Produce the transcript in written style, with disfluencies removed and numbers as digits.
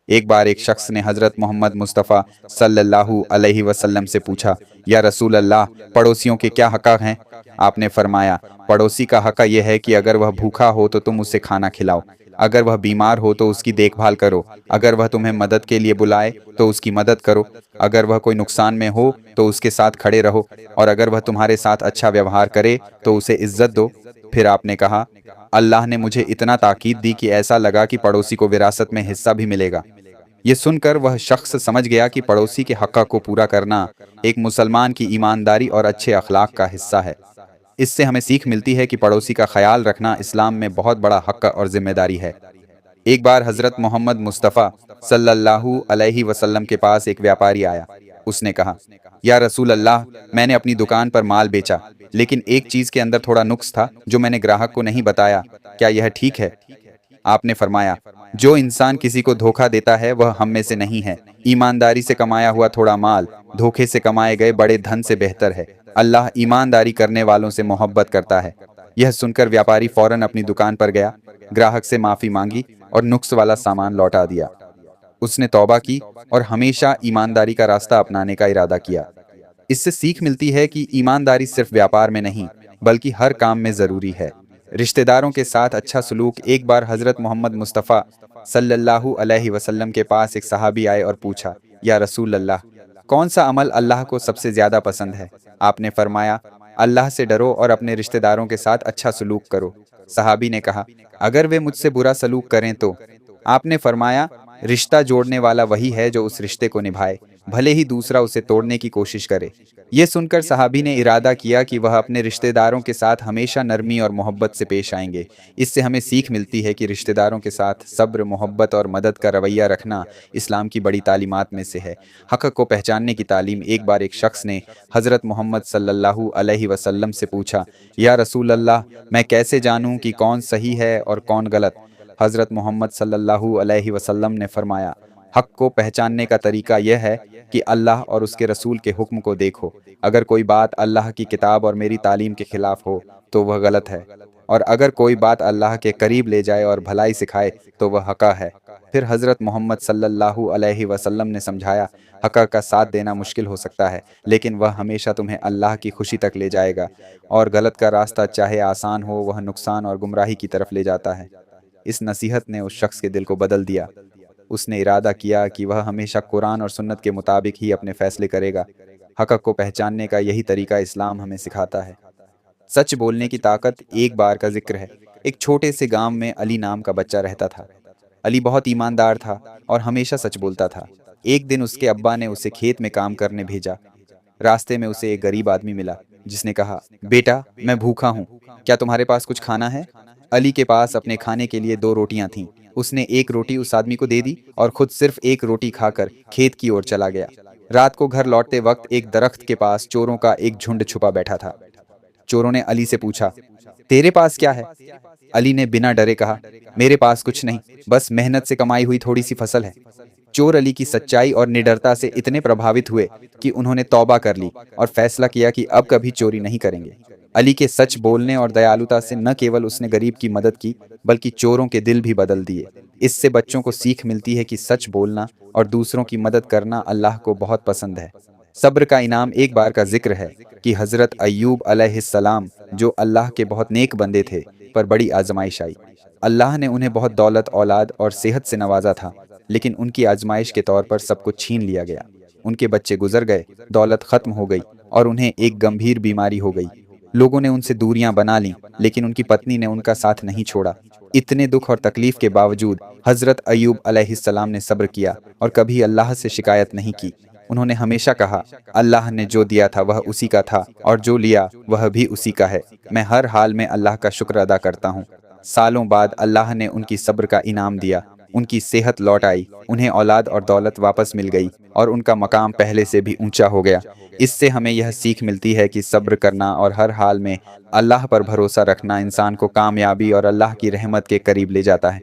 ایک بار ایک شخص نے حضرت محمد مصطفیٰ صلی اللہ علیہ وسلم سے پوچھا، یا رسول اللہ، پڑوسیوں کے کیا حقوق ہیں؟ آپ نے فرمایا، پڑوسی کا حق یہ ہے کہ اگر وہ بھوکا ہو تو تم اسے کھانا کھلاؤ، اگر وہ بیمار ہو تو اس کی دیکھ بھال کرو، اگر وہ تمہیں مدد کے لیے بلائے تو اس کی مدد کرو، اگر وہ کوئی نقصان میں ہو تو اس کے ساتھ کھڑے رہو، اور اگر وہ تمہارے ساتھ اچھا ویوہار کرے تو اسے عزت دو۔ پھر آپ نے کہا، اللہ نے مجھے اتنا تاکید دی کہ ایسا لگا کہ پڑوسی کو وراثت میں حصہ بھی ملے گا۔ یہ سن کر وہ شخص سمجھ گیا کہ پڑوسی کے حق کو پورا کرنا ایک مسلمان کی ایمانداری اور اچھے اخلاق کا حصہ ہے۔ اس سے ہمیں سیکھ ملتی ہے کہ پڑوسی کا خیال رکھنا اسلام میں بہت بڑا حق اور ذمہ داری ہے۔ ایک بار حضرت محمد مصطفیٰ صلی اللہ علیہ وسلم کے پاس ایک ویاپاری آیا۔ اس نے کہا، یا رسول اللہ، میں نے اپنی دکان پر مال بیچا، لیکن ایک چیز کے اندر تھوڑا نقص تھا جو میں نے گراہک کو نہیں بتایا، کیا یہ ٹھیک ہے؟ آپ نے فرمایا، جو انسان کسی کو دھوکہ دیتا ہے وہ ہم میں سے نہیں ہے۔ ایمانداری سے کمایا ہوا تھوڑا مال دھوکے سے کمائے گئے بڑے دھن سے بہتر ہے۔ اللہ ایمانداری کرنے والوں سے محبت کرتا ہے۔ یہ سن کر ویاپاری فوراً اپنی دکان پر گیا، گراہک سے معافی مانگی اور نقص والا سامان لوٹا دیا۔ اس نے توبہ کی اور ہمیشہ ایمانداری کا راستہ اپنانے کا ارادہ کیا۔ اس سے سیکھ ملتی ہے کہ ایمانداری صرف ویاپار میں نہیں بلکہ ہر کام میں ضروری ہے۔ رشتہ داروں کے ساتھ اچھا سلوک۔ ایک بار حضرت محمد مصطفیٰ صلی اللہ علیہ وسلم کے پاس ایک صحابی آئے اور پوچھا، یا رسول اللہ، کون سا عمل اللہ کو سب سے زیادہ پسند ہے؟ آپ نے فرمایا، اللہ سے ڈرو اور اپنے رشتہ داروں کے ساتھ اچھا سلوک کرو۔ صحابی نے کہا، اگر وہ مجھ سے برا سلوک کریں تو؟ آپ نے فرمایا، رشتہ جوڑنے والا وہی ہے جو اس رشتے کو نبھائے، بھلے ہی دوسرا اسے توڑنے کی کوشش کرے۔ یہ سن کر صحابی نے ارادہ کیا کہ وہ اپنے رشتہ داروں کے ساتھ ہمیشہ نرمی اور محبت سے پیش آئیں گے۔ اس سے ہمیں سیکھ ملتی ہے کہ رشتہ داروں کے ساتھ صبر، محبت اور مدد کا رویہ رکھنا اسلام کی بڑی تعلیمات میں سے ہے۔ حق کو پہچاننے کی تعلیم۔ ایک بار ایک شخص نے حضرت محمد صلی اللہ علیہ وسلم سے پوچھا، یا رسول اللہ، میں کیسے جانوں کہ کون صحیح ہے اور کون غلط؟ حضرت محمد صلی اللہ علیہ وسلم نے فرمایا، حق کو پہچاننے کا طریقہ یہ ہے کہ اللہ اور اس کے رسول کے حکم کو دیکھو۔ اگر کوئی بات اللہ کی کتاب اور میری تعلیم کے خلاف ہو تو وہ غلط ہے، اور اگر کوئی بات اللہ کے قریب لے جائے اور بھلائی سکھائے تو وہ حق ہے۔ پھر حضرت محمد صلی اللہ علیہ وسلم نے سمجھایا، حق کا ساتھ دینا مشکل ہو سکتا ہے لیکن وہ ہمیشہ تمہیں اللہ کی خوشی تک لے جائے گا، اور غلط کا راستہ چاہے آسان ہو وہ نقصان اور گمراہی کی طرف لے جاتا ہے۔ اس نصیحت نے اس شخص کے دل کو بدل دیا۔ اس نے ارادہ کیا کہ وہ ہمیشہ قرآن اور سنت کے مطابق ہی اپنے فیصلے کرے گا۔ حق کو پہچاننے کا یہی طریقہ اسلام ہمیں سکھاتا ہے۔ سچ بولنے کی طاقت۔ ایک بار کا ذکر ہے، ایک چھوٹے سے گاؤں میں علی نام کا بچہ رہتا تھا۔ علی بہت ایماندار تھا اور ہمیشہ سچ بولتا تھا۔ ایک دن اس کے ابا نے اسے کھیت میں کام کرنے بھیجا۔ راستے میں اسے ایک غریب آدمی ملا جس نے کہا، بیٹا، میں بھوکا ہوں، کیا تمہارے پاس کچھ کھانا ہے؟ علی کے پاس اپنے کھانے کے لیے 2 روٹیاں تھیں۔ اس نے ایک روٹی اس آدمی کو دے دی اور خود صرف ایک روٹی کھا کر کھیت کی اور چلا گیا۔ رات کو گھر لوٹتے وقت ایک درخت کے پاس چوروں کا ایک جھنڈ چھپا بیٹھا تھا۔ چوروں نے علی سے پوچھا، تیرے پاس کیا ہے؟ علی نے بنا ڈرے کہا، میرے پاس کچھ نہیں، بس محنت سے کمائی ہوئی تھوڑی سی فصل ہے۔ چور علی کی سچائی اور نڈرتا سے اتنے پربھاوت ہوئے کہ انہوں نے توبہ کر لی اور فیصلہ کیا کہ اب کبھی چوری نہیں کریں گے۔ علی کے سچ بولنے اور دیالوتا سے نہ کیول اس نے غریب کی مدد کی بلکہ چوروں کے دل بھی بدل دیے۔ اس سے بچوں کو سیکھ ملتی ہے کہ سچ بولنا اور دوسروں کی مدد کرنا اللہ کو بہت پسند ہے۔ صبر کا انعام۔ ایک بار کا ذکر ہے کہ حضرت ایوب علیہ السلام جو اللہ کے بہت نیک بندے تھے پر بڑی آزمائش آئی۔ اللہ نے انہیں بہت دولت، اولاد اور صحت سے نوازا تھا، لیکن ان کی آزمائش کے طور پر سب کچھ چھین لیا گیا۔ ان کے بچے گزر گئے، دولت ختم ہو گئی اور انہیں ایک گمبھیر بیماری ہو گئی۔ لوگوں نے ان سے دوریاں بنا لیں لیکن ان کی پتنی نے ان کا ساتھ نہیں چھوڑا۔ اتنے دکھ اور تکلیف کے باوجود حضرت ایوب علیہ السلام نے صبر کیا اور کبھی اللہ سے شکایت نہیں کی۔ انہوں نے ہمیشہ کہا، اللہ نے جو دیا تھا وہ اسی کا تھا اور جو لیا وہ بھی اسی کا ہے، میں ہر حال میں اللہ کا شکر ادا کرتا ہوں۔ سالوں بعد اللہ نے ان کی صبر کا انعام دیا، ان کی صحت لوٹ آئی، انہیں اولاد اور دولت واپس مل گئی اور ان کا مقام پہلے سے بھی اونچا ہو گیا۔ اس سے ہمیں یہ سیکھ ملتی ہے کہ صبر کرنا اور ہر حال میں اللہ پر بھروسہ رکھنا انسان کو کامیابی اور اللہ کی رحمت کے قریب لے جاتا ہے۔